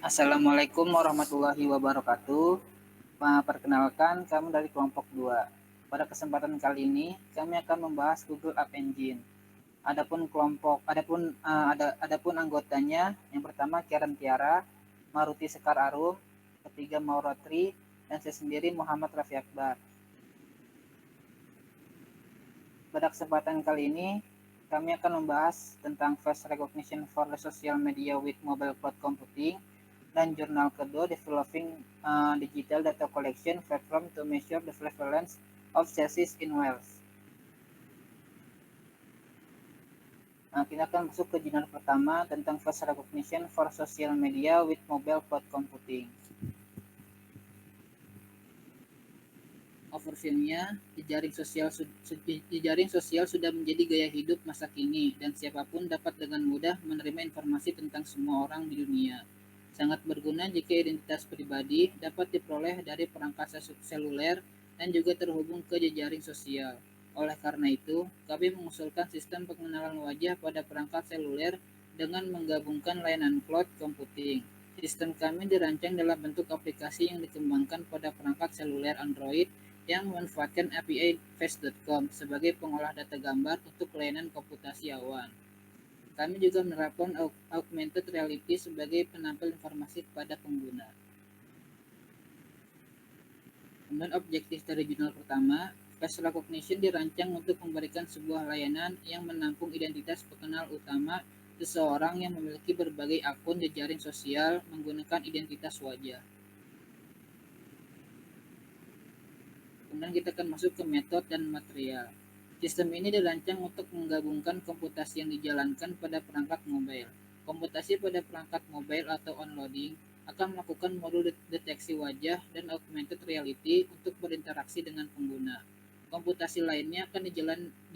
Assalamualaikum warahmatullahi wabarakatuh. Perkenalkan, kami dari kelompok 2. Pada kesempatan kali ini, kami akan membahas Google App Engine. Adapun anggotanya, yang pertama Karen Tiara, Maruti Sekar Arum, ketiga Maurotri, dan saya sendiri Muhammad Raffi Akbar. Pada kesempatan kali ini, kami akan membahas tentang face recognition for the social media with mobile cloud computing dan jurnal kedua developing digital data collection platform to measure the prevalence of sepsis in Wales. Kita akan masuk ke jurnal pertama tentang face recognition for social media with mobile cloud computing. Overview-nya, jejaring sosial sudah menjadi gaya hidup masa kini dan siapapun dapat dengan mudah menerima informasi tentang semua orang di dunia. Sangat berguna jika identitas pribadi dapat diperoleh dari perangkat seluler dan juga terhubung ke jejaring sosial. Oleh karena itu, kami mengusulkan sistem pengenalan wajah pada perangkat seluler dengan menggabungkan layanan cloud computing. Sistem kami dirancang dalam bentuk aplikasi yang dikembangkan pada perangkat seluler Android yang memanfaatkan API Face.com sebagai pengolah data gambar untuk layanan komputasi awan. Kami juga menerapkan augmented reality sebagai penampil informasi kepada pengguna. Kemudian objektif dari jurnal pertama, face recognition dirancang untuk memberikan sebuah layanan yang menampung identitas pengenal utama seseorang yang memiliki berbagai akun jejaring sosial menggunakan identitas wajah. Kemudian kita akan masuk ke metode dan material. Sistem ini dirancang untuk menggabungkan komputasi yang dijalankan pada perangkat mobile. Komputasi pada perangkat mobile atau on-loading akan melakukan modul deteksi wajah dan augmented reality untuk berinteraksi dengan pengguna. Komputasi lainnya akan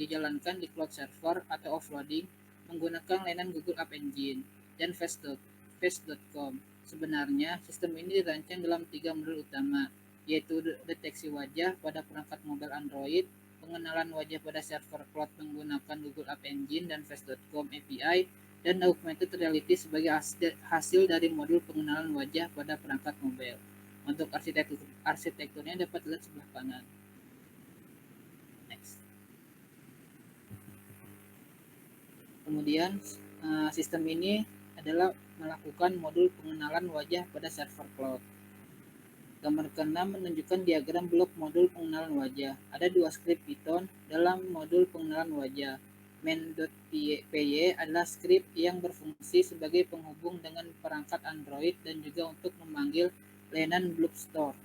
dijalankan di cloud server atau offloading menggunakan layanan Google App Engine dan Face.com. Sebenarnya, sistem ini dirancang dalam 3 modul utama, yaitu deteksi wajah pada perangkat mobile Android, pengenalan wajah pada server cloud menggunakan Google App Engine dan Face.com API, dan augmented reality sebagai hasil dari modul pengenalan wajah pada perangkat mobile. Untuk arsitekturnya dapat dilihat sebelah kanan. Next. Kemudian sistem ini adalah melakukan modul pengenalan wajah pada server cloud. Gambar ke-6 menunjukkan diagram blok modul pengenalan wajah. Ada 2 skrip Python dalam modul pengenalan wajah. main.py adalah skrip yang berfungsi sebagai penghubung dengan perangkat Android dan juga untuk memanggil layanan Blob Store.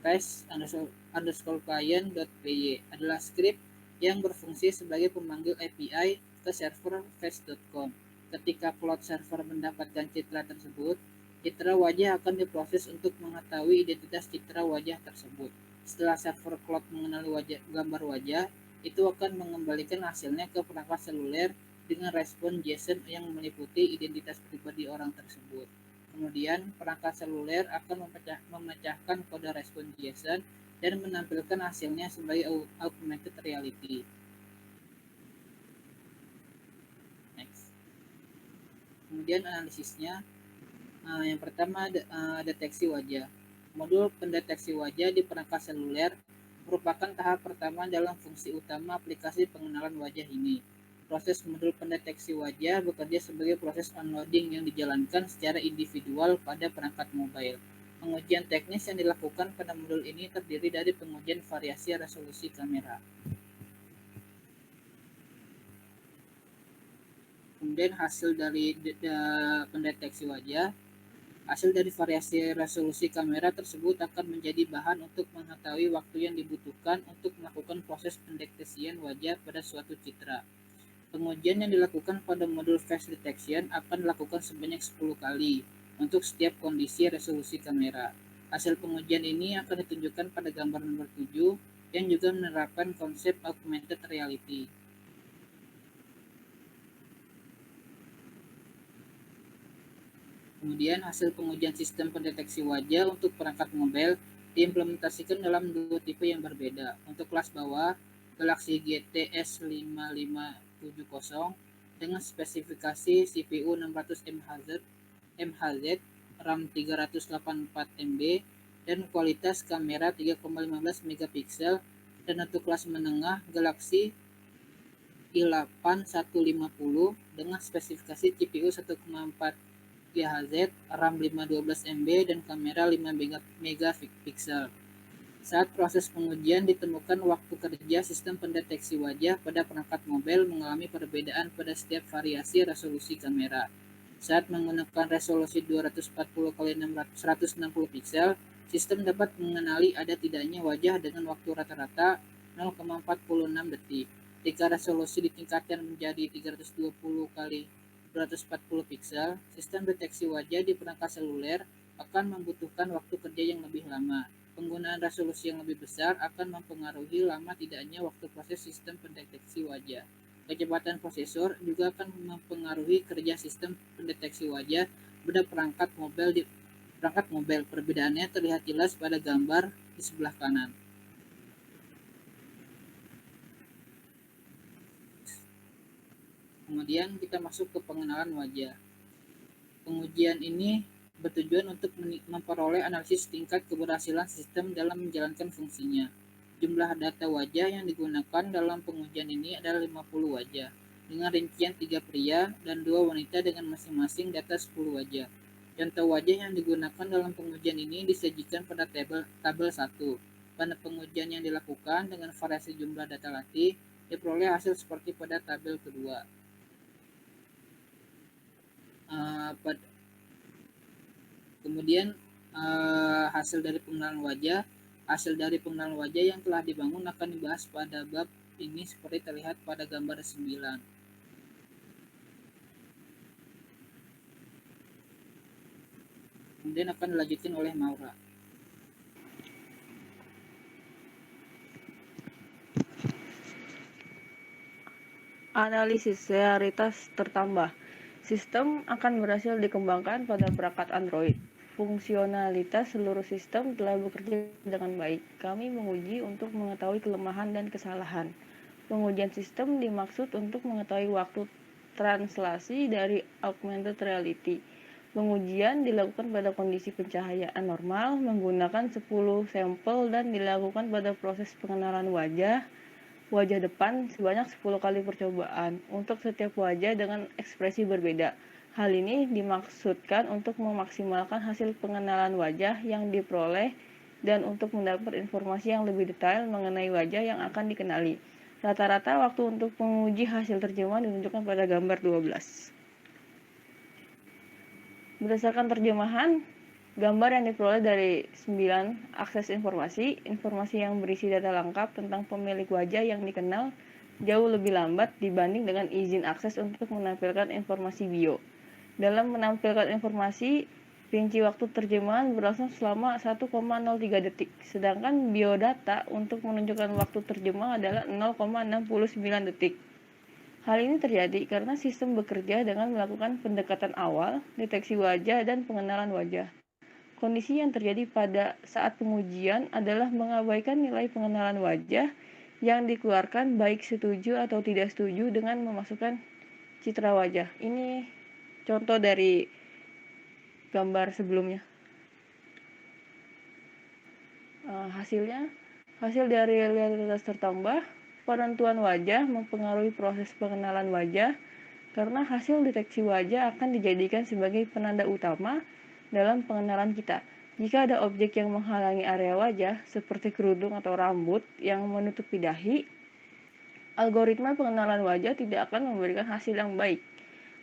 Face_client.py adalah skrip yang berfungsi sebagai pemanggil API ke server face.com. Ketika cloud server mendapatkan citra tersebut, citra wajah akan diproses untuk mengetahui identitas citra wajah tersebut. Setelah server cloud mengenali gambar wajah, itu akan mengembalikan hasilnya ke perangkat seluler dengan respon JSON yang meliputi identitas pribadi orang tersebut. Kemudian, perangkat seluler akan memecahkan kode respon JSON dan menampilkan hasilnya sebagai augmented reality. Next. Kemudian analisisnya, yang pertama deteksi wajah. Modul pendeteksi wajah di perangkat seluler merupakan tahap pertama dalam fungsi utama aplikasi pengenalan wajah ini. Proses modul pendeteksi wajah bekerja sebagai proses unloading yang dijalankan secara individual pada perangkat mobile. Pengujian teknis yang dilakukan pada modul ini terdiri dari pengujian variasi resolusi kamera. Kemudian hasil dari pendeteksi wajah. Hasil dari variasi resolusi kamera tersebut akan menjadi bahan untuk mengetahui waktu yang dibutuhkan untuk melakukan proses pendeteksian wajah pada suatu citra. Pengujian yang dilakukan pada modul face detection akan dilakukan sebanyak 10 kali untuk setiap kondisi resolusi kamera. Hasil pengujian ini akan ditunjukkan pada gambar nomor 7 yang juga menerapkan konsep augmented reality. Kemudian hasil pengujian sistem pendeteksi wajah untuk perangkat mobile diimplementasikan dalam 2 tipe yang berbeda. Untuk kelas bawah, Galaxy GT S5570 dengan spesifikasi CPU 600 MHz, RAM 384 MB, dan kualitas kamera 3,15 megapiksel, dan untuk kelas menengah Galaxy i8 150 dengan spesifikasi CPU 1,4 GHz, RAM 512 MB, dan kamera 5 megapiksel. Saat proses pengujian ditemukan waktu kerja sistem pendeteksi wajah pada perangkat mobile mengalami perbedaan pada setiap variasi resolusi kamera. Saat menggunakan resolusi 240 x 160 piksel, sistem dapat mengenali ada tidaknya wajah dengan waktu rata-rata 0,46 detik. Jika resolusi ditingkatkan menjadi 320 x 240 piksel, sistem deteksi wajah di perangkat seluler akan membutuhkan waktu kerja yang lebih lama. Penggunaan resolusi yang lebih besar akan mempengaruhi lama tidaknya waktu proses sistem pendeteksi wajah. Kecepatan prosesor juga akan mempengaruhi kerja sistem pendeteksi wajah pada perangkat mobile. Perbedaannya terlihat jelas pada gambar di sebelah kanan. Kemudian kita masuk ke pengenalan wajah. Pengujian ini bertujuan untuk memperoleh analisis tingkat keberhasilan sistem dalam menjalankan fungsinya. Jumlah data wajah yang digunakan dalam pengujian ini adalah 50 wajah, dengan rincian 3 pria dan 2 wanita dengan masing-masing data 10 wajah. Contoh wajah yang digunakan dalam pengujian ini disajikan pada tabel 1. Pada pengujian yang dilakukan dengan variasi jumlah data latih, diperoleh hasil seperti pada tabel kedua. Kemudian hasil dari pengenalan wajah yang telah dibangun akan dibahas pada bab ini seperti terlihat pada gambar 9. Kemudian akan dilanjutkan oleh Maura. Analisis realitas tertambah. Sistem akan berhasil dikembangkan pada perangkat Android. Fungsionalitas seluruh sistem telah bekerja dengan baik. Kami menguji untuk mengetahui kelemahan dan kesalahan. Pengujian sistem dimaksud untuk mengetahui waktu translasi dari augmented reality. Pengujian dilakukan pada kondisi pencahayaan normal menggunakan 10 sampel dan dilakukan pada proses pengenalan wajah depan sebanyak 10 kali percobaan untuk setiap wajah dengan ekspresi berbeda. Hal ini dimaksudkan untuk memaksimalkan hasil pengenalan wajah yang diperoleh dan untuk mendapat informasi yang lebih detail mengenai wajah yang akan dikenali. Rata-rata waktu untuk menguji hasil terjemahan ditunjukkan pada gambar 12. Berdasarkan terjemahan, gambar yang diperoleh dari 9 akses informasi yang berisi data lengkap tentang pemilik wajah yang dikenal jauh lebih lambat dibanding dengan izin akses untuk menampilkan informasi bio. Dalam menampilkan informasi, rinci waktu terjemahan berlangsung selama 1,03 detik, sedangkan biodata untuk menunjukkan waktu terjemah adalah 0,69 detik. Hal ini terjadi karena sistem bekerja dengan melakukan pendekatan awal, deteksi wajah, dan pengenalan wajah. Kondisi yang terjadi pada saat pengujian adalah mengabaikan nilai pengenalan wajah yang dikeluarkan baik setuju atau tidak setuju dengan memasukkan citra wajah. Ini contoh dari gambar sebelumnya. Hasil dari realitas tertambah, penentuan wajah mempengaruhi proses pengenalan wajah karena hasil deteksi wajah akan dijadikan sebagai penanda utama dalam pengenalan kita. Jika ada objek yang menghalangi area wajah, seperti kerudung atau rambut yang menutupi dahi, algoritma pengenalan wajah tidak akan memberikan hasil yang baik,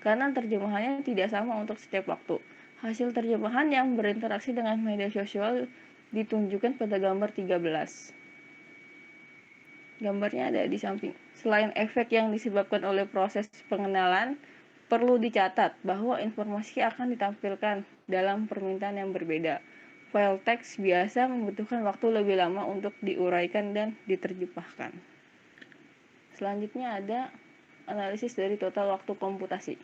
karena terjemahannya tidak sama untuk setiap waktu. Hasil terjemahan yang berinteraksi dengan media sosial ditunjukkan pada gambar 13. Gambarnya ada di samping. Selain efek yang disebabkan oleh proses pengenalan, perlu dicatat bahwa informasi akan ditampilkan dalam permintaan yang berbeda. File teks biasa membutuhkan waktu lebih lama untuk diuraikan dan diterjemahkan. Selanjutnya ada analisis dari total waktu komputasi.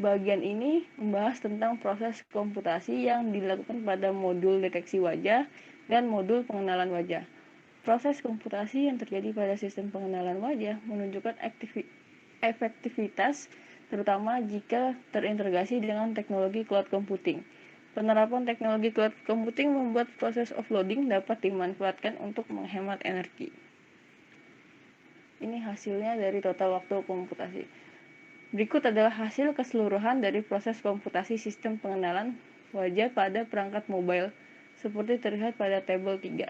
Bagian ini membahas tentang proses komputasi yang dilakukan pada modul deteksi wajah dan modul pengenalan wajah. Proses komputasi yang terjadi pada sistem pengenalan wajah menunjukkan efektivitas terutama jika terintegrasi dengan teknologi cloud computing. Penerapan teknologi cloud computing membuat proses offloading dapat dimanfaatkan untuk menghemat energi. Ini hasilnya dari total waktu komputasi. Berikut adalah hasil keseluruhan dari proses komputasi sistem pengenalan wajah pada perangkat mobile, seperti terlihat pada tabel 3.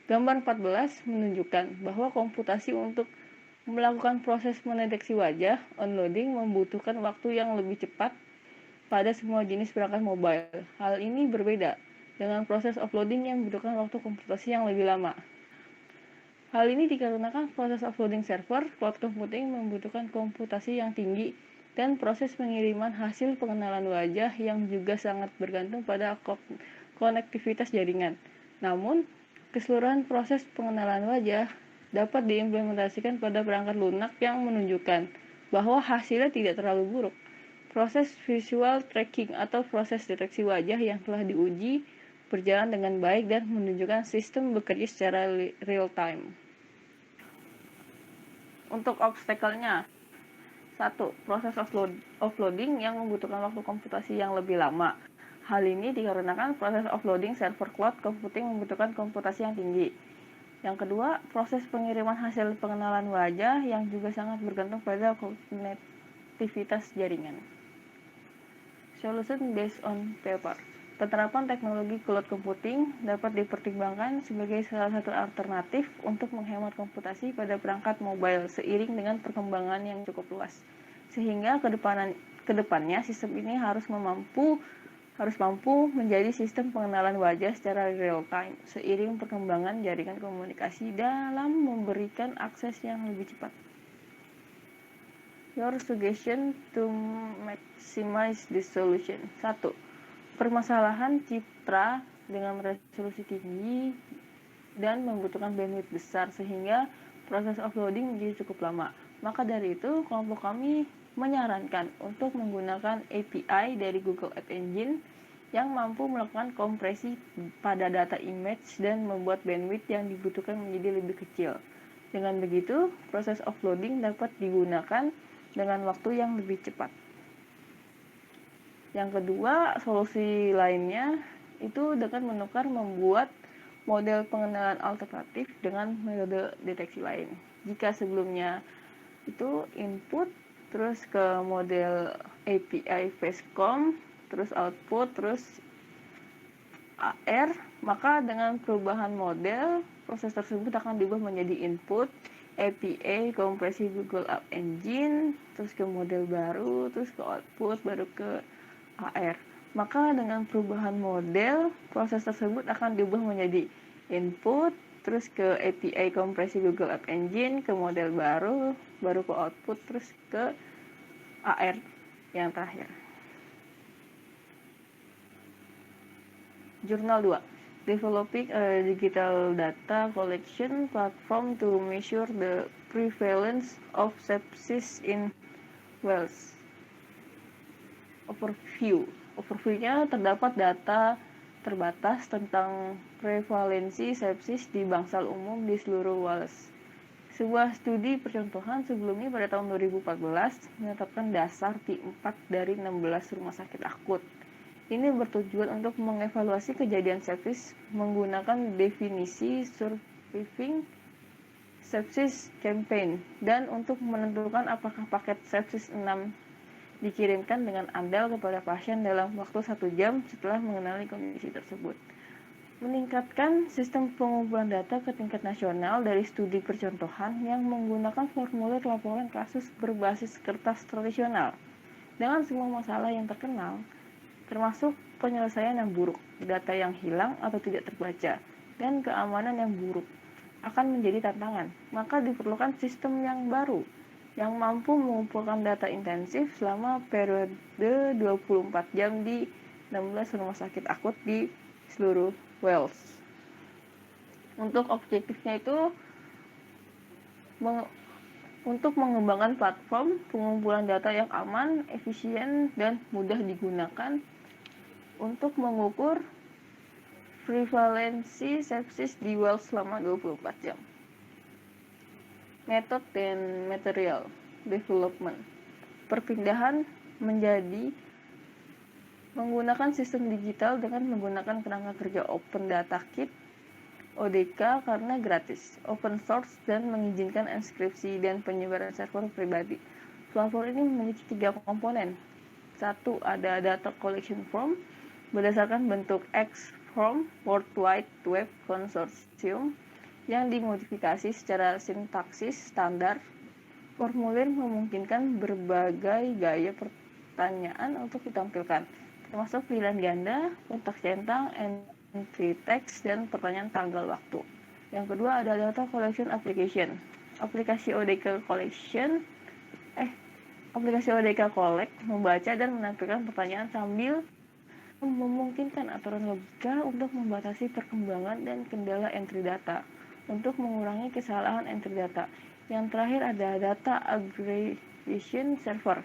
Gambar 14 menunjukkan bahwa komputasi untuk melakukan proses mendeteksi wajah, onloading, membutuhkan waktu yang lebih cepat pada semua jenis perangkat mobile. Hal ini berbeda dengan proses offloading yang membutuhkan waktu komputasi yang lebih lama. Hal ini dikarenakan proses offloading server cloud computing membutuhkan komputasi yang tinggi dan proses pengiriman hasil pengenalan wajah yang juga sangat bergantung pada konektivitas jaringan. Namun, keseluruhan proses pengenalan wajah dapat diimplementasikan pada perangkat lunak yang menunjukkan bahwa hasilnya tidak terlalu buruk. Proses visual tracking atau proses deteksi wajah yang telah diuji berjalan dengan baik dan menunjukkan sistem bekerja secara real time. Untuk obstacle-nya, 1. Proses offloading yang membutuhkan waktu komputasi yang lebih lama. Hal ini dikarenakan proses offloading server cloud computing membutuhkan komputasi yang tinggi. Yang kedua, proses pengiriman hasil pengenalan wajah yang juga sangat bergantung pada konektivitas jaringan. Solution based on paper. Penerapan teknologi cloud computing dapat dipertimbangkan sebagai salah satu alternatif untuk menghemat komputasi pada perangkat mobile seiring dengan perkembangan yang cukup luas. Sehingga kedepannya sistem ini harus mampu menjadi sistem pengenalan wajah secara real time seiring perkembangan jaringan komunikasi dalam memberikan akses yang lebih cepat. Your suggestion to maximize this solution. 1. Permasalahan citra dengan resolusi tinggi dan membutuhkan bandwidth besar sehingga proses offloading menjadi cukup lama. Maka dari itu, kelompok kami menyarankan untuk menggunakan API dari Google App Engine yang mampu melakukan kompresi pada data image dan membuat bandwidth yang dibutuhkan menjadi lebih kecil. Dengan begitu, proses offloading dapat digunakan dengan waktu yang lebih cepat. Yang kedua, solusi lainnya itu dengan membuat model pengenalan alternatif dengan metode deteksi lain. Jika sebelumnya itu input, terus ke model API FaceCom, terus output, terus AR, maka dengan perubahan model, proses tersebut akan diubah menjadi input, API, kompresi Google App Engine, terus ke model baru, terus ke output, baru ke AR. Maka dengan perubahan model, proses tersebut akan diubah menjadi input, terus ke API kompresi Google App Engine, ke model baru, baru ke output, terus ke AR yang terakhir. Jurnal 2. Developing a digital data collection platform to measure the prevalence of sepsis in Wales. Overview-nya terdapat data terbatas tentang prevalensi sepsis di bangsal umum di seluruh Wales. Sebuah studi percontohan sebelumnya pada tahun 2014 menetapkan dasar di 4 dari 16 rumah sakit akut. Ini bertujuan untuk mengevaluasi kejadian sepsis menggunakan definisi Surviving Sepsis Campaign dan untuk menentukan apakah paket sepsis 6 dikirimkan dengan andal kepada pasien dalam waktu 1 jam setelah mengenali kondisi tersebut. Meningkatkan sistem pengumpulan data ke tingkat nasional dari studi percontohan yang menggunakan formulir laporan kasus berbasis kertas tradisional dengan semua masalah yang terkenal, termasuk penyelesaian yang buruk, data yang hilang atau tidak terbaca, dan keamanan yang buruk akan menjadi tantangan. Maka diperlukan sistem yang baru yang mampu mengumpulkan data intensif selama periode 24 jam di 16 rumah sakit akut di seluruh Wales. Untuk objektifnya itu untuk mengembangkan platform pengumpulan data yang aman, efisien, dan mudah digunakan untuk mengukur prevalensi sepsis di Wales selama 24 jam. Method dan material development. Perpindahan menjadi Menggunakan sistem digital dengan menggunakan kerangka kerja Open Data Kit ODK karena gratis, open source, dan mengizinkan inskripsi dan penyebaran server pribadi. Platform ini memiliki 3 komponen. Satu, ada data collection form berdasarkan bentuk X form World Wide Web Consortium yang dimodifikasi secara sintaksis standar. Formulir memungkinkan berbagai gaya pertanyaan untuk ditampilkan, termasuk pilihan ganda, kontak centang, entry text, dan pertanyaan tanggal waktu. Yang kedua ada data collection application. Aplikasi ODK Collect membaca dan menampilkan pertanyaan sambil memungkinkan aturan logika untuk membatasi perkembangan dan kendala entry data untuk mengurangi kesalahan entry data. Yang terakhir ada data aggregation server.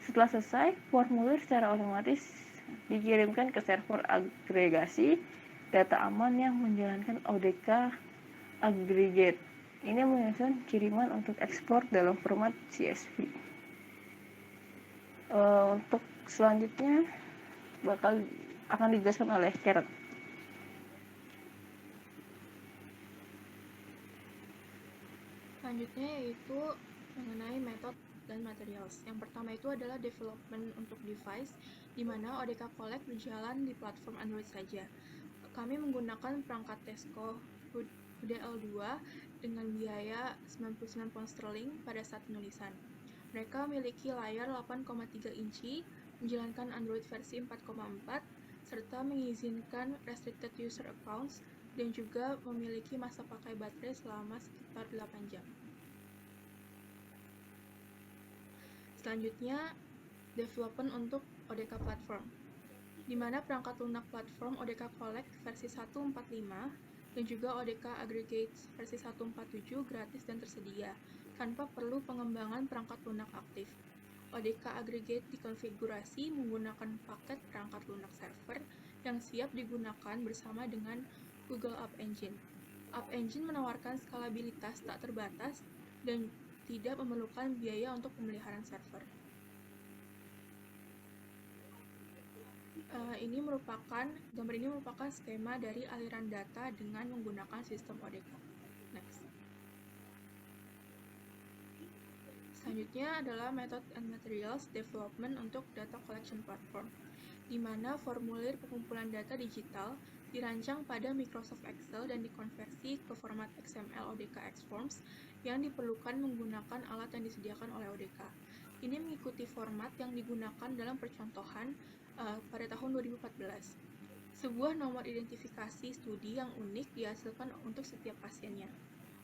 Setelah selesai, formulir secara otomatis dikirimkan ke server agregasi data aman yang menjalankan ODK aggregate. Ini menyusun kiriman untuk ekspor dalam format CSV. Untuk selanjutnya akan dijelaskan oleh Karen. Selanjutnya yaitu mengenai metode dan materials. Yang pertama itu adalah development untuk device, di mana ODK Collect berjalan di platform Android saja. Kami menggunakan perangkat Tesco UDL2 dengan biaya 99 pound sterling pada saat penulisan. Mereka memiliki layar 8,3 inci, menjalankan Android versi 4,4, serta mengizinkan restricted user accounts dan juga memiliki masa pakai baterai selama sekitar 8 jam. Selanjutnya, development untuk ODK Platform, di mana perangkat lunak platform ODK Collect versi 1.45 dan juga ODK Aggregate versi 1.47 gratis dan tersedia, tanpa perlu pengembangan perangkat lunak aktif. ODK Aggregate dikonfigurasi menggunakan paket perangkat lunak server yang siap digunakan bersama dengan Google App Engine. App Engine menawarkan skalabilitas tak terbatas dan tidak memerlukan biaya untuk pemeliharaan server. Gambar ini merupakan skema dari aliran data dengan menggunakan sistem ODK. Next. Selanjutnya adalah method and materials development untuk data collection platform, di mana formulir pengumpulan data digital dirancang pada Microsoft Excel dan dikonversi ke format XML ODK Xforms yang diperlukan menggunakan alat yang disediakan oleh ODK. Ini mengikuti format yang digunakan dalam percontohan pada tahun 2014. Sebuah nomor identifikasi studi yang unik dihasilkan untuk setiap pasiennya.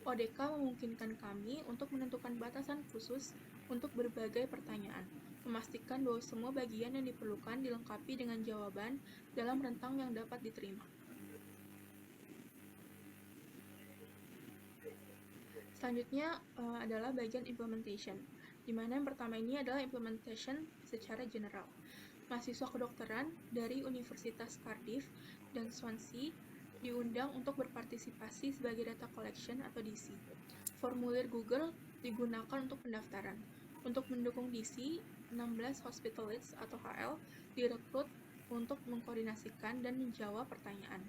ODK memungkinkan kami untuk menentukan batasan khusus untuk berbagai pertanyaan, memastikan bahwa semua bagian yang diperlukan dilengkapi dengan jawaban dalam rentang yang dapat diterima. Selanjutnya adalah bagian implementation, di mana yang pertama ini adalah implementation secara general. Mahasiswa kedokteran dari Universitas Cardiff dan Swansea diundang untuk berpartisipasi sebagai data collection atau DC. Formulir Google digunakan untuk pendaftaran. Untuk mendukung DC, 16 hospitalists atau HL direkrut untuk mengkoordinasikan dan menjawab pertanyaan.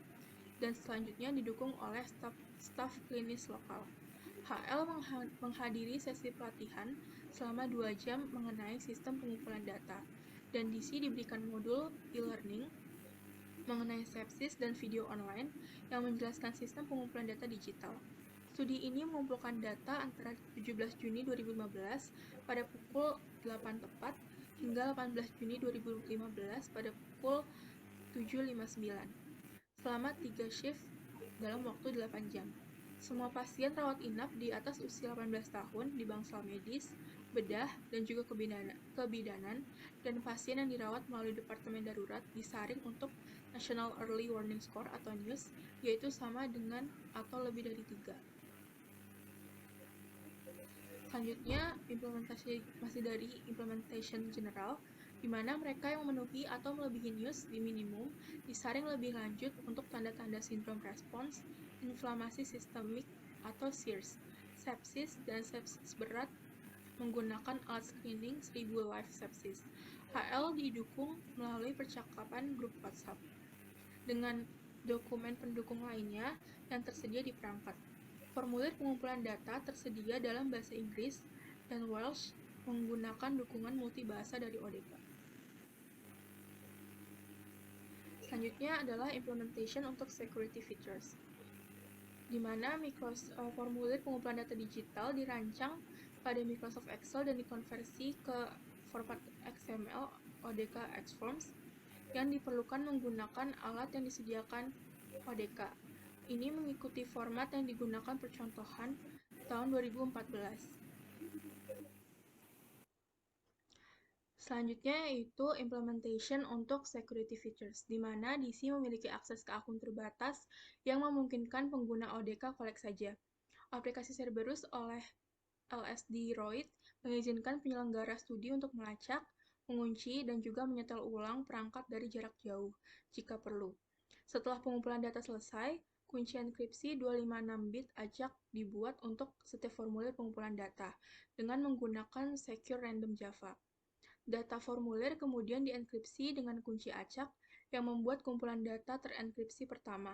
Dan selanjutnya didukung oleh staf klinis lokal. HL menghadiri sesi pelatihan selama 2 jam mengenai sistem pengumpulan data, dan DC diberikan modul e-learning mengenai sepsis dan video online yang menjelaskan sistem pengumpulan data digital. Studi ini mengumpulkan data antara 17 Juni 2015 pada pukul 8 tepat hingga 18 Juni 2015 pada pukul 7.59 selama 3 shift dalam waktu 8 jam. Semua pasien rawat inap di atas usia 18 tahun di bangsal medis, bedah, dan juga kebidanan, dan pasien yang dirawat melalui Departemen Darurat disaring untuk National Early Warning Score atau NEWS, yaitu sama dengan atau lebih dari 3. Selanjutnya, implementasi masih dari implementation general, di mana mereka yang memenuhi atau melebihi NEWS di minimum disaring lebih lanjut untuk tanda-tanda sindrom respons, inflamasi sistemik atau SIRS, sepsis, dan sepsis berat menggunakan alat screening 1000 live sepsis. HL didukung melalui percakapan grup WhatsApp dengan dokumen pendukung lainnya yang tersedia di perangkat. Formulir pengumpulan data tersedia dalam bahasa Inggris dan Welsh menggunakan dukungan multibahasa dari ODK. Selanjutnya adalah implementation untuk security features, di mana formulir pengumpulan data digital dirancang pada Microsoft Excel dan dikonversi ke format XML ODK Xforms yang diperlukan menggunakan alat yang disediakan ODK. Ini mengikuti format yang digunakan percontohan tahun 2014. Selanjutnya yaitu implementation untuk security features, di mana DC memiliki akses ke akun terbatas yang memungkinkan pengguna ODK kolek saja. Aplikasi Cerberus oleh LSD Droid mengizinkan penyelenggara studi untuk melacak, mengunci, dan juga menyetel ulang perangkat dari jarak jauh, jika perlu. Setelah pengumpulan data selesai, kunci enkripsi 256 bit acak dibuat untuk setiap formulir pengumpulan data, dengan menggunakan Secure Random Java. Data formulir kemudian dienkripsi dengan kunci acak yang membuat kumpulan data terenkripsi pertama.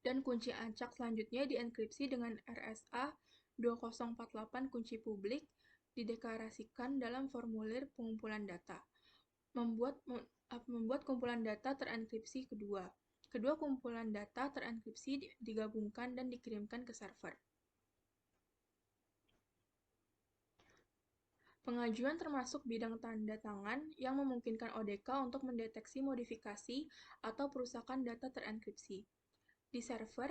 Dan kunci acak selanjutnya dienkripsi dengan RSA 2048 kunci publik dideklarasikan dalam formulir pengumpulan data. Membuat kumpulan data terenkripsi kedua. Kedua kumpulan data terenkripsi digabungkan dan dikirimkan ke server. Pengajuan termasuk bidang tanda tangan yang memungkinkan ODK untuk mendeteksi modifikasi atau perusakan data terenkripsi. Di server,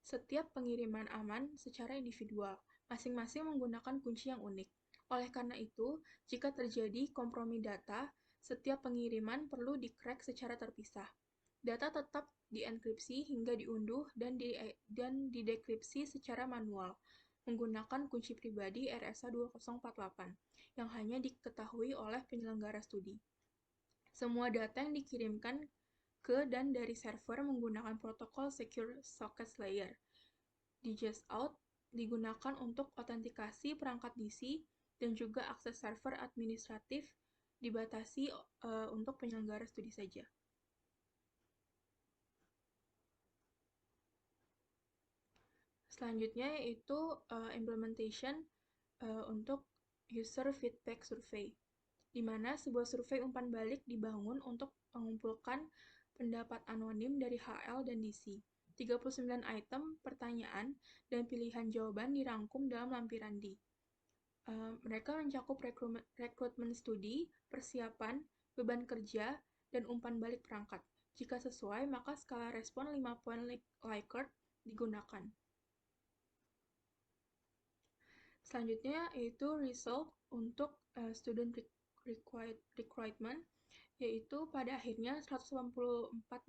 setiap pengiriman aman secara individual, masing-masing menggunakan kunci yang unik. Oleh karena itu, jika terjadi kompromi data, setiap pengiriman perlu di-crack secara terpisah. Data tetap dienkripsi hingga diunduh dan didekripsi secara manual menggunakan kunci pribadi RSA 2048 yang hanya diketahui oleh penyelenggara studi. Semua data yang dikirimkan ke dan dari server menggunakan protokol Secure Sockets Layer. DJSOUT digunakan untuk autentikasi perangkat DC dan juga akses server administratif dibatasi untuk penyelenggara studi saja. Selanjutnya yaitu implementation untuk user feedback survey, di mana sebuah survei umpan balik dibangun untuk mengumpulkan pendapat anonim dari HL dan DC. 39 item pertanyaan dan pilihan jawaban dirangkum dalam lampiran D. Mereka mencakup rekrutmen studi, persiapan, beban kerja, dan umpan balik perangkat. Jika sesuai, maka skala respon 5 poin Likert digunakan. Selanjutnya yaitu result untuk student recruitment, yaitu pada akhirnya 184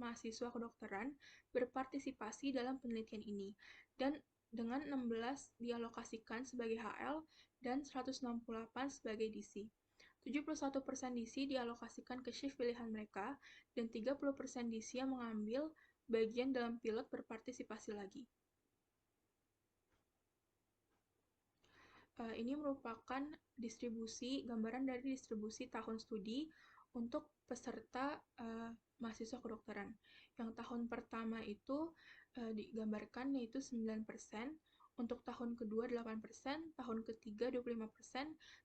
mahasiswa kedokteran berpartisipasi dalam penelitian ini, dan dengan 16 dialokasikan sebagai HL dan 168 sebagai DC. 71% DC dialokasikan ke shift pilihan mereka, dan 30% DC yang mengambil bagian dalam pilot berpartisipasi lagi. Ini merupakan gambaran dari distribusi tahun studi untuk peserta mahasiswa kedokteran. Yang tahun pertama itu digambarkan yaitu 9%, untuk tahun kedua 8%, tahun ketiga 25%,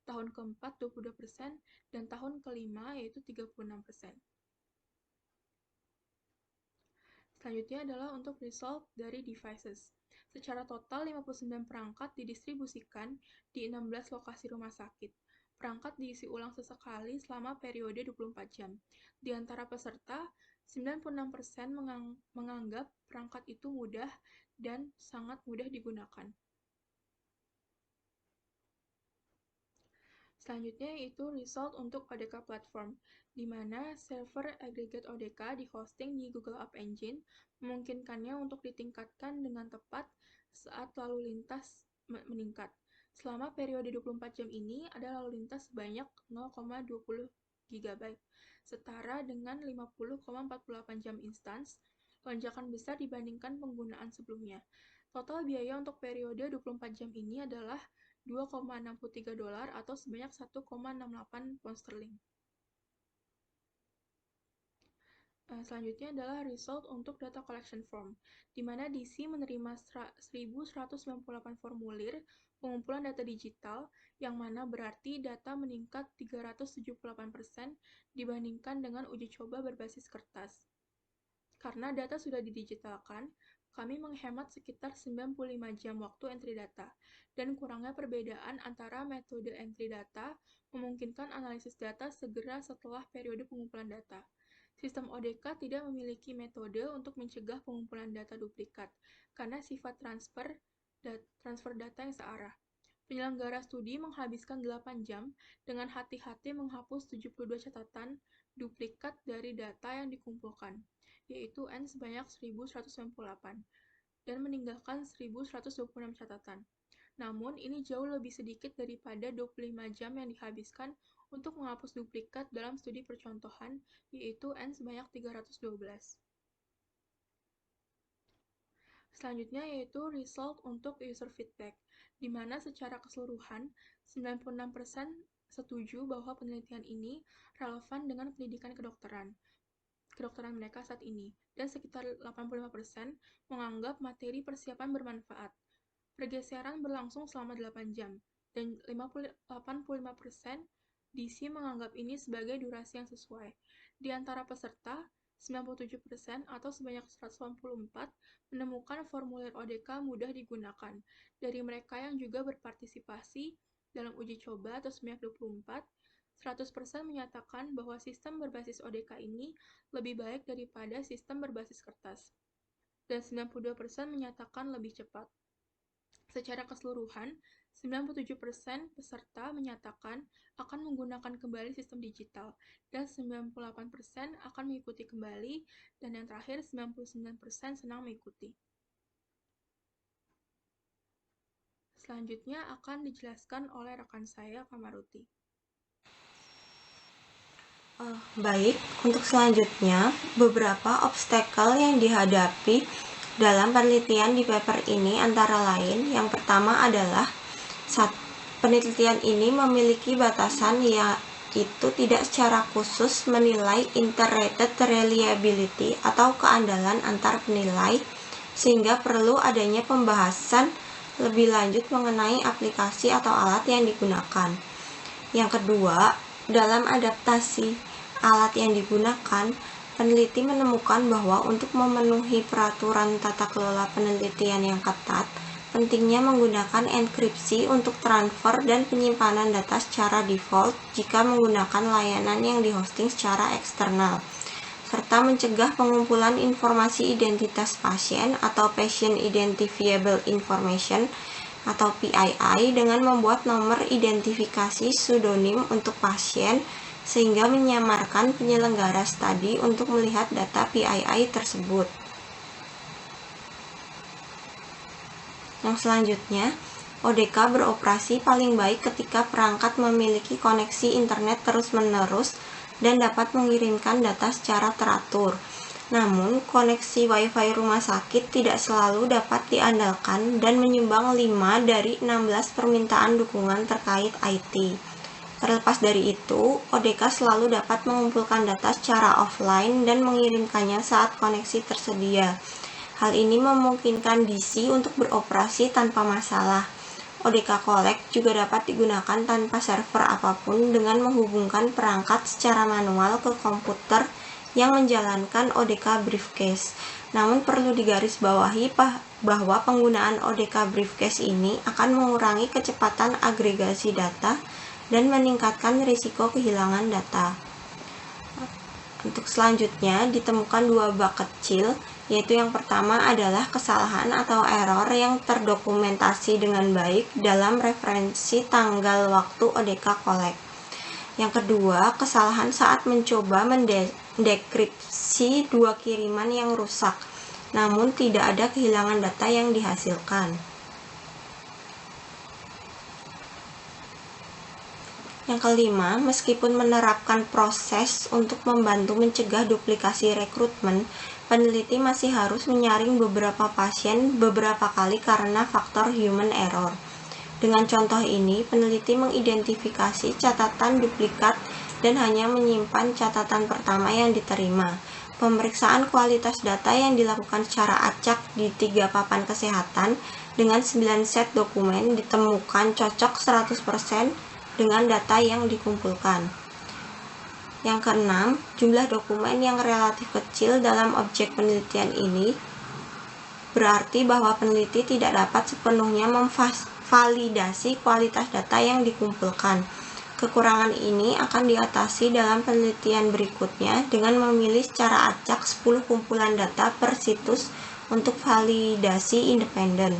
tahun keempat 22%, dan tahun kelima yaitu 36%. Selanjutnya adalah untuk result dari devices. Secara total, 59 perangkat didistribusikan di 16 lokasi rumah sakit. Perangkat diisi ulang sesekali selama periode 24 jam. Di antara peserta, 96% menganggap perangkat itu mudah dan sangat mudah digunakan. Selanjutnya yaitu result untuk ODK Platform, di mana server aggregate ODK di-hosting di Google App Engine memungkinkannya untuk ditingkatkan dengan tepat saat lalu lintas meningkat. Selama periode 24 jam ini, ada lalu lintas sebanyak 0,20 GB, setara dengan 50,48 jam instance, lonjakan besar dibandingkan penggunaan sebelumnya. Total biaya untuk periode 24 jam ini adalah $2,63 atau sebanyak 1,68 pound sterling. Selanjutnya adalah result untuk data collection form, di mana DC menerima 1198 formulir pengumpulan data digital, yang mana berarti data meningkat 378% dibandingkan dengan uji coba berbasis kertas. Karena data sudah didigitalkan, kami menghemat sekitar 95 jam waktu entry data, dan kurangnya perbedaan antara metode entry data memungkinkan analisis data segera setelah periode pengumpulan data. Sistem ODK tidak memiliki metode untuk mencegah pengumpulan data duplikat, karena sifat transfer data yang searah. Penyelenggara studi menghabiskan 8 jam dengan hati-hati menghapus 72 catatan duplikat dari data yang dikumpulkan, yaitu N sebanyak 1198, dan meninggalkan 1126 catatan. Namun, ini jauh lebih sedikit daripada 25 jam yang dihabiskan untuk menghapus duplikat dalam studi percontohan, yaitu N sebanyak 312. Selanjutnya yaitu result untuk user feedback, di mana secara keseluruhan 96% setuju bahwa penelitian ini relevan dengan pendidikan kedokteran mereka saat ini, dan sekitar 85% menganggap materi persiapan bermanfaat. Pergeseran berlangsung selama 8 jam, dan 85% DC menganggap ini sebagai durasi yang sesuai. Di antara peserta, 97% atau sebanyak 184 menemukan formulir ODK mudah digunakan. Dari mereka yang juga berpartisipasi dalam uji coba atau sebanyak 24, 100% menyatakan bahwa sistem berbasis ODK ini lebih baik daripada sistem berbasis kertas, dan 92% menyatakan lebih cepat. Secara keseluruhan, 97% peserta menyatakan akan menggunakan kembali sistem digital, dan 98% akan mengikuti kembali, dan yang terakhir 99% senang mengikuti. Selanjutnya akan dijelaskan oleh rekan saya, Kamaruti. Baik, untuk selanjutnya, beberapa obstacle yang dihadapi dalam penelitian di paper ini antara lain, yang pertama adalah penelitian ini memiliki batasan yaitu tidak secara khusus menilai interrated reliability atau keandalan antar penilai, sehingga perlu adanya pembahasan lebih lanjut mengenai aplikasi atau alat yang digunakan. Yang kedua, dalam adaptasi alat yang digunakan, peneliti menemukan bahwa untuk memenuhi peraturan tata kelola penelitian yang ketat, pentingnya menggunakan enkripsi untuk transfer dan penyimpanan data secara default jika menggunakan layanan yang dihosting secara eksternal, serta mencegah pengumpulan informasi identitas pasien atau Patient Identifiable Information atau PII dengan membuat nomor identifikasi pseudonym untuk pasien, sehingga menyamarkan penyelenggara studi untuk melihat data PII tersebut. Yang selanjutnya, ODK beroperasi paling baik ketika perangkat memiliki koneksi internet terus-menerus dan dapat mengirimkan data secara teratur. Namun, koneksi Wi-Fi rumah sakit tidak selalu dapat diandalkan dan menyumbang 5 dari 16 permintaan dukungan terkait IT. Terlepas dari itu, ODK selalu dapat mengumpulkan data secara offline dan mengirimkannya saat koneksi tersedia. Hal ini memungkinkan DC untuk beroperasi tanpa masalah. ODK Collect juga dapat digunakan tanpa server apapun dengan menghubungkan perangkat secara manual ke komputer yang menjalankan ODK Briefcase. Namun perlu digarisbawahi bahwa penggunaan ODK Briefcase ini akan mengurangi kecepatan agregasi data dan meningkatkan risiko kehilangan data. Untuk selanjutnya, ditemukan 2 bug kecil, yaitu yang pertama adalah kesalahan atau error yang terdokumentasi dengan baik dalam referensi tanggal waktu ODK Collect. Yang kedua, kesalahan saat mencoba mendekripsi 2 kiriman yang rusak, namun tidak ada kehilangan data yang dihasilkan. Yang kelima, meskipun menerapkan proses untuk membantu mencegah duplikasi rekrutmen, peneliti masih harus menyaring beberapa pasien beberapa kali karena faktor human error. Dengan contoh ini, peneliti mengidentifikasi catatan duplikat dan hanya menyimpan catatan pertama yang diterima. Pemeriksaan kualitas data yang dilakukan secara acak di 3 papan kesehatan dengan 9 set dokumen ditemukan cocok 100% dengan data yang dikumpulkan. Yang keenam, jumlah dokumen yang relatif kecil dalam objek penelitian ini berarti bahwa peneliti tidak dapat sepenuhnya memvalidasi kualitas data yang dikumpulkan. Kekurangan ini akan diatasi dalam penelitian berikutnya dengan memilih secara acak 10 kumpulan data per situs untuk validasi independen.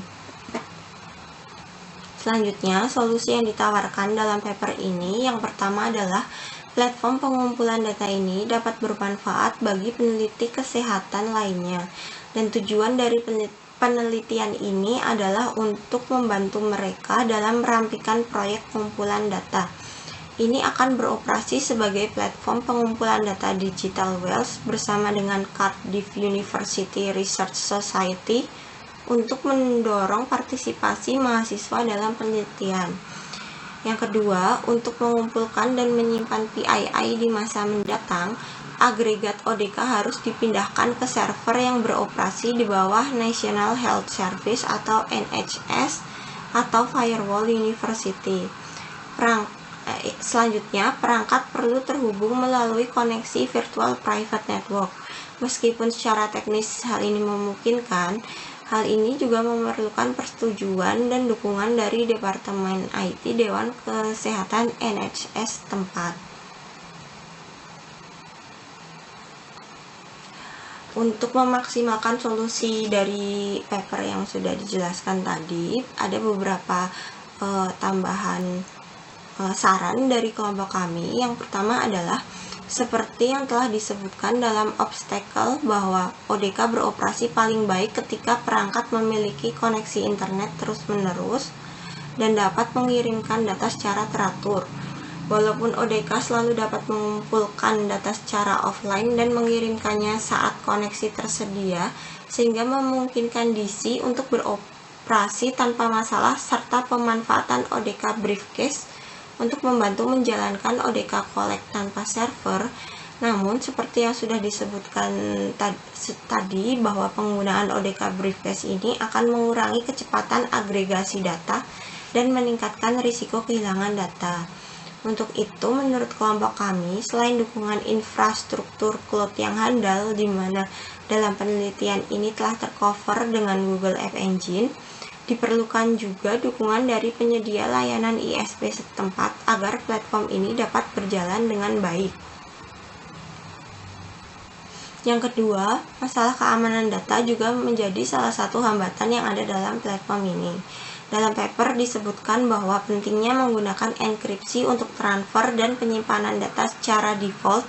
Selanjutnya, solusi yang ditawarkan dalam paper ini yang pertama adalah platform pengumpulan data ini dapat bermanfaat bagi peneliti kesehatan lainnya, dan tujuan dari penelitian ini adalah untuk membantu mereka dalam merampingkan proyek pengumpulan data. Ini akan beroperasi sebagai platform pengumpulan data Digital Wells bersama dengan Cardiff University Research Society untuk mendorong partisipasi mahasiswa dalam penelitian. Yang kedua, untuk mengumpulkan dan menyimpan PII di masa mendatang, agregat ODK harus dipindahkan ke server yang beroperasi di bawah National Health Service atau NHS atau Firewall University. Selanjutnya, perangkat perlu terhubung melalui koneksi virtual private network. Meskipun secara teknis hal ini memungkinkan, hal ini juga memerlukan persetujuan dan dukungan dari Departemen IT Dewan Kesehatan NHS tempat. Untuk memaksimalkan solusi dari paper yang sudah dijelaskan tadi, ada beberapa tambahan saran dari kelompok kami. Yang pertama adalah seperti yang telah disebutkan dalam obstacle bahwa ODK beroperasi paling baik ketika perangkat memiliki koneksi internet terus-menerus dan dapat mengirimkan data secara teratur. Walaupun ODK selalu dapat mengumpulkan data secara offline dan mengirimkannya saat koneksi tersedia, sehingga memungkinkan DC untuk beroperasi tanpa masalah, serta pemanfaatan ODK Briefcase untuk membantu menjalankan ODK Collect tanpa server. Namun, seperti yang sudah disebutkan tadi bahwa penggunaan ODK Briefcase ini akan mengurangi kecepatan agregasi data dan meningkatkan risiko kehilangan data. Untuk itu, menurut kelompok kami, selain dukungan infrastruktur cloud yang handal, di mana dalam penelitian ini telah tercover dengan Google App Engine, diperlukan juga dukungan dari penyedia layanan ISP setempat agar platform ini dapat berjalan dengan baik. Yang kedua, masalah keamanan data juga menjadi salah satu hambatan yang ada dalam platform ini. Dalam paper disebutkan bahwa pentingnya menggunakan enkripsi untuk transfer dan penyimpanan data secara default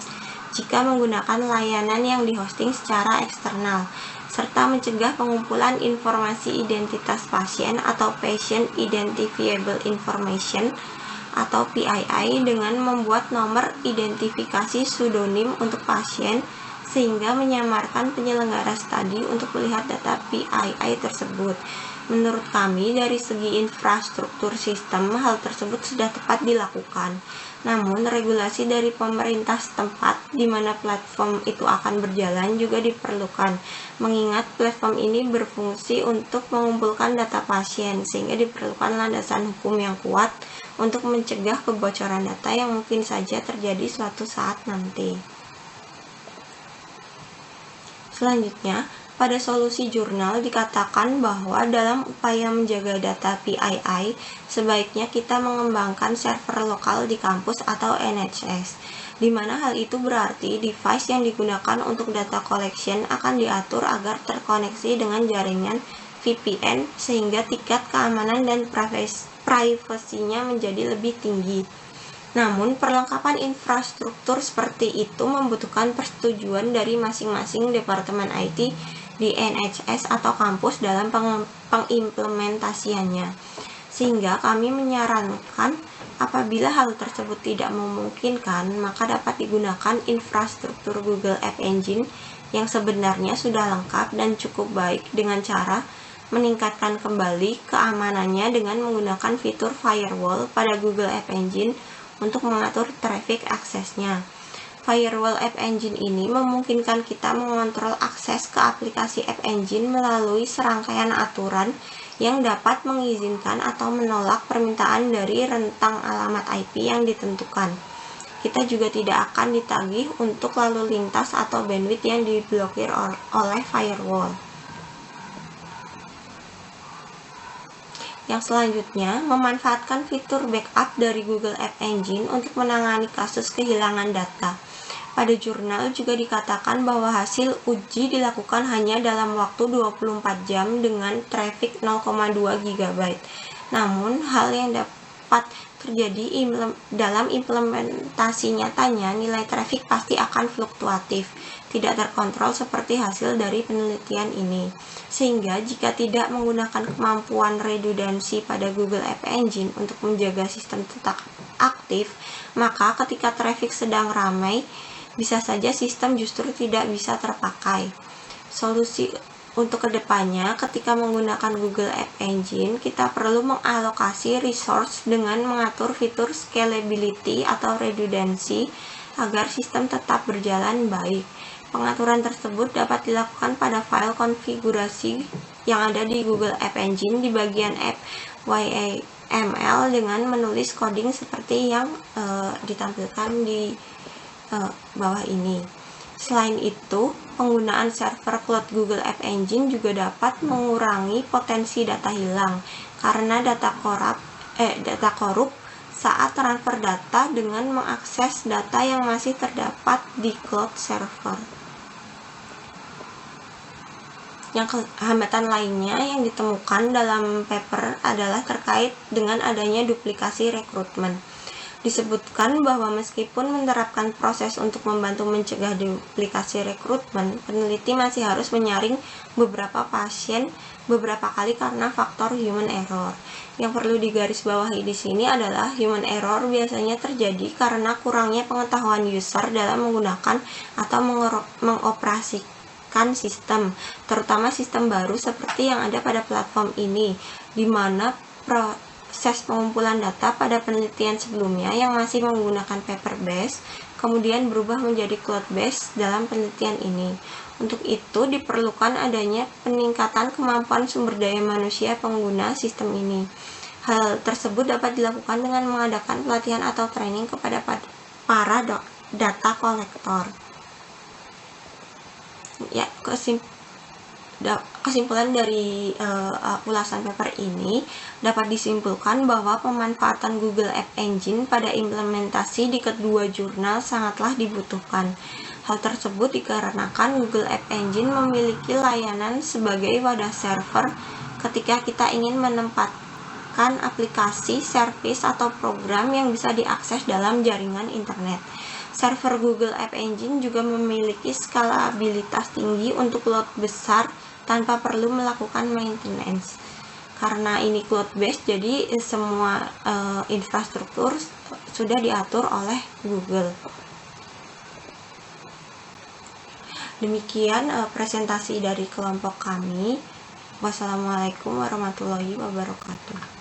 jika menggunakan layanan yang dihosting secara eksternal, serta mencegah pengumpulan informasi identitas pasien atau Patient Identifiable Information atau PII dengan membuat nomor identifikasi pseudonym untuk pasien sehingga menyamarkan penyelenggara studi untuk melihat data PII tersebut. Menurut kami, dari segi infrastruktur sistem, hal tersebut sudah tepat dilakukan. Namun, regulasi dari pemerintah setempat di mana platform itu akan berjalan juga diperlukan, mengingat platform ini berfungsi untuk mengumpulkan data pasien, sehingga diperlukan landasan hukum yang kuat untuk mencegah kebocoran data yang mungkin saja terjadi suatu saat nanti. Selanjutnya, pada solusi jurnal dikatakan bahwa dalam upaya menjaga data PII, sebaiknya kita mengembangkan server lokal di kampus atau NHS, di mana hal itu berarti device yang digunakan untuk data collection akan diatur agar terkoneksi dengan jaringan VPN sehingga tingkat keamanan dan privasinya menjadi lebih tinggi. Namun, perlengkapan infrastruktur seperti itu membutuhkan persetujuan dari masing-masing departemen IT di NHS atau kampus dalam pengimplementasiannya. Sehingga kami menyarankan apabila hal tersebut tidak memungkinkan, maka dapat digunakan infrastruktur Google App Engine yang sebenarnya sudah lengkap dan cukup baik dengan cara meningkatkan kembali keamanannya dengan menggunakan fitur firewall pada Google App Engine untuk mengatur traffic aksesnya. Firewall App Engine ini memungkinkan kita mengontrol akses ke aplikasi App Engine melalui serangkaian aturan yang dapat mengizinkan atau menolak permintaan dari rentang alamat IP yang ditentukan. Kita juga tidak akan ditagih untuk lalu lintas atau bandwidth yang diblokir oleh firewall. Yang selanjutnya, memanfaatkan fitur backup dari Google App Engine untuk menangani kasus kehilangan data. Pada jurnal juga dikatakan bahwa hasil uji dilakukan hanya dalam waktu 24 jam dengan traffic 0,2 GB. Namun, hal yang dapat terjadi dalam implementasi nyatanya, nilai traffic pasti akan fluktuatif, tidak terkontrol seperti hasil dari penelitian ini. Sehingga jika tidak menggunakan kemampuan redundancy pada Google App Engine untuk menjaga sistem tetap aktif, maka ketika traffic sedang ramai, bisa saja sistem justru tidak bisa terpakai. Solusi untuk kedepannya, ketika menggunakan Google App Engine, kita perlu mengalokasi resource dengan mengatur fitur scalability atau redundancy agar sistem tetap berjalan baik. Pengaturan tersebut dapat dilakukan pada file konfigurasi yang ada di Google App Engine di bagian App YAML dengan menulis coding seperti yang ditampilkan di bawah ini. Selain itu, penggunaan server cloud Google App Engine juga dapat mengurangi potensi data hilang karena data korup saat transfer data dengan mengakses data yang masih terdapat di cloud server. Yang hambatan lainnya yang ditemukan dalam paper adalah terkait dengan adanya duplikasi rekrutmen. Disebutkan bahwa meskipun menerapkan proses untuk membantu mencegah duplikasi rekrutmen, peneliti masih harus menyaring beberapa pasien beberapa kali karena faktor human error. Yang perlu digarisbawahi di sini adalah human error biasanya terjadi karena kurangnya pengetahuan user dalam menggunakan atau mengoperasikan sistem, terutama sistem baru seperti yang ada pada platform ini, di mana proses pengumpulan data pada penelitian sebelumnya yang masih menggunakan paper based kemudian berubah menjadi cloud based dalam penelitian ini. Untuk itu diperlukan adanya peningkatan kemampuan sumber daya manusia pengguna sistem ini. Hal tersebut dapat dilakukan dengan mengadakan pelatihan atau training kepada para data kolektor. Ya, kesimpulan dari ulasan paper ini dapat disimpulkan bahwa pemanfaatan Google App Engine pada implementasi di kedua jurnal sangatlah dibutuhkan. Hal tersebut dikarenakan Google App Engine memiliki layanan sebagai wadah server ketika kita ingin menempatkan aplikasi, service, atau program yang bisa diakses dalam jaringan internet. Server Google App Engine juga memiliki skalabilitas tinggi untuk load besar tanpa perlu melakukan maintenance. Karena ini cloud based, jadi semua infrastruktur sudah diatur oleh Google. Demikian presentasi dari kelompok kami. Wassalamualaikum warahmatullahi wabarakatuh.